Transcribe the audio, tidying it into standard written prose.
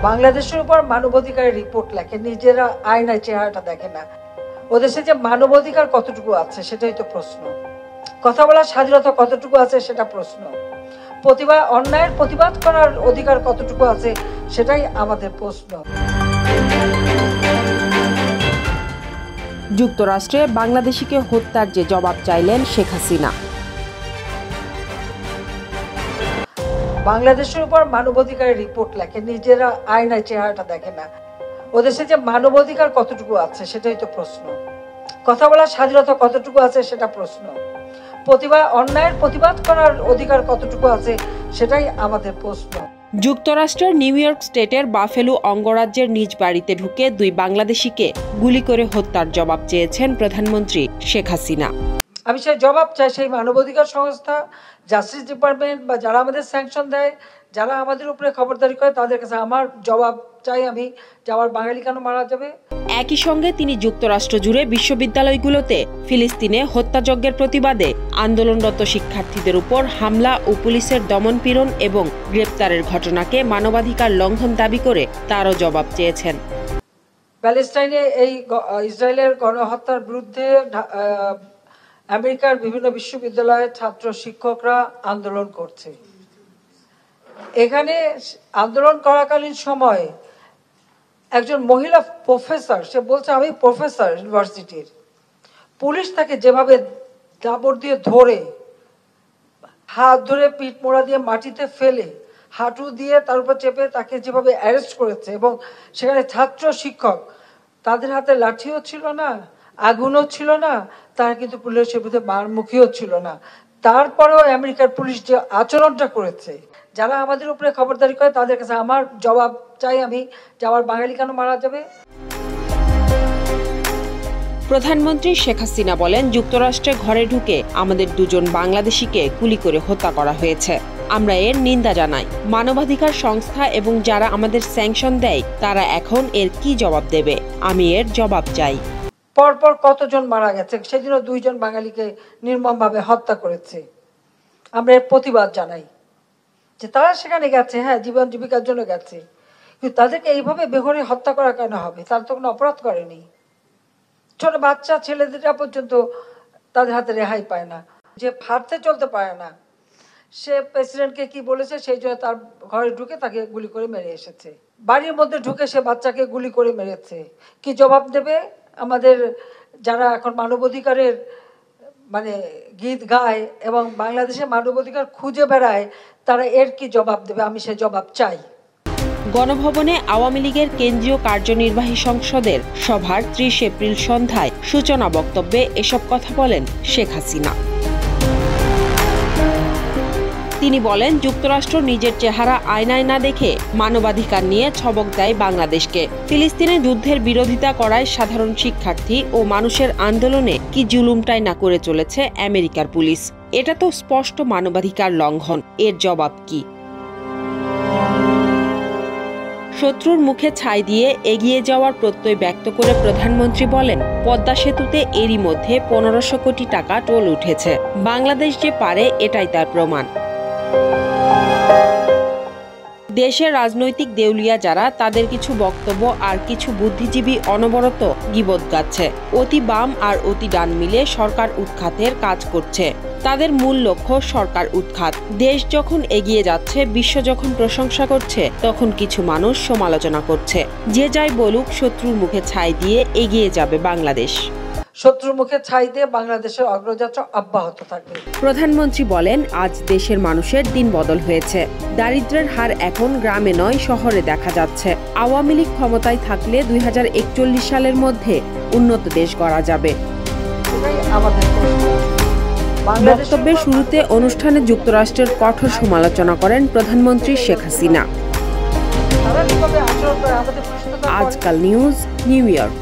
বাংলাদেশের উপর মানবাধিকারের রিপোর্ট লেখে, নিজেরা আয়নায় চেহারাটা দেখে না। ওদেশে যে মানবাধিকার কতটুকু আছে সেটাই তো প্রশ্ন। কথা বলার স্বাধীনতা কতটুকু আছে সেটা প্রশ্ন। অন্যায়ের প্রতিবাদ করার অধিকার কতটুকু আছে সেটাই আমাদের প্রশ্ন। যুক্তরাষ্ট্রে বাংলাদেশিকে হত্যার যে জবাব চাইলেন শেখ হাসিনা। বাংলাদেশের উপর মানবাধিকারের রিপোর্ট লেখে, নিজেরা আয়নায় চেহারাটা দেখে না। ওদেশে যে মানবাধিকার কতটুকু আছে সেটাই তো প্রশ্ন। কথা বলার স্বাধীনতা কতটুকু আছে সেটা প্রশ্ন। অন্যায়ের প্রতিবাদ করার অধিকার কতটুকু আছে সেটাই আমাদের প্রশ্ন। যুক্তরাষ্ট্রের নিউ ইয়র্ক স্টেটের বাফেলো অঙ্গরাজ্যের নিজ বাড়িতে ঢুকে 2 বাংলাদেশিকে গুলি করে হত্যার জবাব চেয়েছেন প্রধানমন্ত্রী শেখ হাসিনা। আমি সেই জবাব চাই সেই মানবাধিকার সংস্থা, জাস্টিস ডিপার্টমেন্ট বা যারা আমাদের স্যাংশন দেয়, যারা আমাদের উপরে খবরদারি করে, তাদের কাছে আমার জবাব চাই আমি যে আমার বাঙালি কেন মারা যাবে। একই সঙ্গে তিনি যুক্তরাষ্ট্র জুড়ে বিশ্ববিদ্যালয়গুলোতে ফিলিস্তিনে হত্যাযজ্ঞের প্রতিবাদে আন্দোলনরত শিক্ষার্থীদের উপর হামলা ও পুলিশের দমনপীড়ন এবং গ্রেপ্তারের ঘটনাকে মানবাধিকার লঙ্ঘন দাবি করে তারও জবাব চেয়েছেন। প্যালেস্টাইনে এই ইসরায়েলের গণহত্যার বিরুদ্ধে আমেরিকার বিভিন্ন বিশ্ববিদ্যালয়ের ছাত্র শিক্ষকরা আন্দোলন করছে। এখানে আন্দোলন করাকালীন সময় একজন মহিলা প্রফেসর, সে বলছে আমি প্রফেসর ইউনিভার্সিটির, পুলিশ তাকে যেভাবে দাবড় দিয়ে ধরে, হাত ধরে পিঠ মোড়া দিয়ে মাটিতে ফেলে, হাঁটু দিয়ে তার উপর চেপে তাকে যেভাবে অ্যারেস্ট করেছে, এবং সেখানে ছাত্র শিক্ষক, তাদের হাতে লাঠিও ছিল না, আগুনও ছিল না, তারা কিন্তু পুলিশের বিরুদ্ধে মারমুখীও ছিল না। তারপরেও আমেরিকার পুলিশ যে আচরণটা করেছে, যারা আমাদের উপরে খবরদারি করে, তাদের কাছে আমার জবাব চাই আমি যে আমার বাঙালি কেন মারা যাবে। প্রধানমন্ত্রী শেখ হাসিনা বলেন, যুক্তরাষ্ট্রে ঘরে ঢুকে আমাদের 2 বাংলাদেশিকে গুলি করে হত্যা করা হয়েছে। আমরা এর নিন্দা জানাই। মানবাধিকার সংস্থা এবং যারা আমাদের স্যাংশন দেয় তারা এখন এর কি জবাব দেবে? আমি এর জবাব চাই। পরপর কতজন মারা গেছে, সেদিনও 2 বাঙালিকে নির্মমভাবে হত্যা করেছে। আমরা এর প্রতিবাদ জানাই যে তারা সেখানে গেছে, হ্যাঁ, জীবন জীবিকার জন্য গেছে, কিন্তু তাদেরকে এইভাবে বেঘরে হত্যা করা কেন হবে? তারা তো কোনো অপরাধ করেনি। ছোট বাচ্চা ছেলেদেরটা পর্যন্ত তাদের হাতে রেহাই পায় না, যে হাঁটতে চলতে পারে না, সে প্রেসিডেন্টকে কি বলেছে সেই জন্য তার ঘরে ঢুকে তাকে গুলি করে মেরে এসেছে। বাড়ির মধ্যে ঢুকে সে বাচ্চাকে গুলি করে মেরেছে। কি জবাব দেবে আমাদের যারা এখন মানবাধিকারের গীত গায় এবং বাংলাদেশে মানবাধিকার খুঁজে বেড়ায়, তারা এর কি জবাব দেবে? আমি সে জবাব চাই। গণভবনে আওয়ামী লীগের কেন্দ্রীয় কার্যনির্বাহী সংসদের সভার 30 এপ্রিল সন্ধ্যায় সূচনা বক্তব্যে এসব কথা বলেন শেখ হাসিনা। তিনি বলেন, যুক্তরাষ্ট্র নিজের চেহারা আয়নায় না দেখে মানবাধিকার নিয়ে ছবক দেয় বাংলাদেশকে। ফিলিস্তিনে যুদ্ধের বিরোধিতা করায় সাধারণ শিক্ষার্থী ও মানুষের আন্দোলনে কি জুলুমটাই না করে চলেছে আমেরিকার পুলিশ। এটা তো স্পষ্ট মানবাধিকার লঙ্ঘন। এর জবাব কি? শত্রুর মুখে ছাই দিয়ে এগিয়ে যাওয়ার প্রত্যয় ব্যক্ত করে প্রধানমন্ত্রী বলেন, পদ্মা সেতুতে এরই মধ্যে 1500 কোটি টাকা টোল উঠেছে। বাংলাদেশ যে পারে এটাই তার প্রমাণ। দেশের রাজনৈতিক দেউলিয়া যারা, তাদের কিছু বক্তব্য আর কিছু বুদ্ধিজীবী অনবরত গীবত গাচ্ছে। অতি বাম আর অতি ডান মিলে সরকার উৎখাতের কাজ করছে। তাদের মূল লক্ষ্য সরকার উৎখাত। দেশ যখন এগিয়ে যাচ্ছে, বিশ্ব যখন প্রশংসা করছে, তখন কিছু মানুষ সমালোচনা করছে। যে যাই বলুক, শত্রুর মুখে ছাই দিয়ে এগিয়ে যাবে বাংলাদেশ। শত্রুর মুখে ছাই দিয়ে বাংলাদেশের অগ্রযাত্রা অব্যাহত থাকবে। প্রধানমন্ত্রী বলেন, আজ দেশের মানুষের দিন বদল হয়েছে। দারিদ্র্যের হার এখন গ্রামে নয়, শহরে দেখা যাচ্ছে। আওয়ামী লীগ ক্ষমতায় থাকলে 2041 সালের মধ্যে উন্নত দেশ গড়া যাবে। বক্তব্যের শুরুতে অনুষ্ঠানে যুক্তরাষ্ট্রের কঠোর সমালোচনা করেন প্রধানমন্ত্রী শেখ হাসিনা। আজকাল নিউজ, নিউ ইয়র্ক।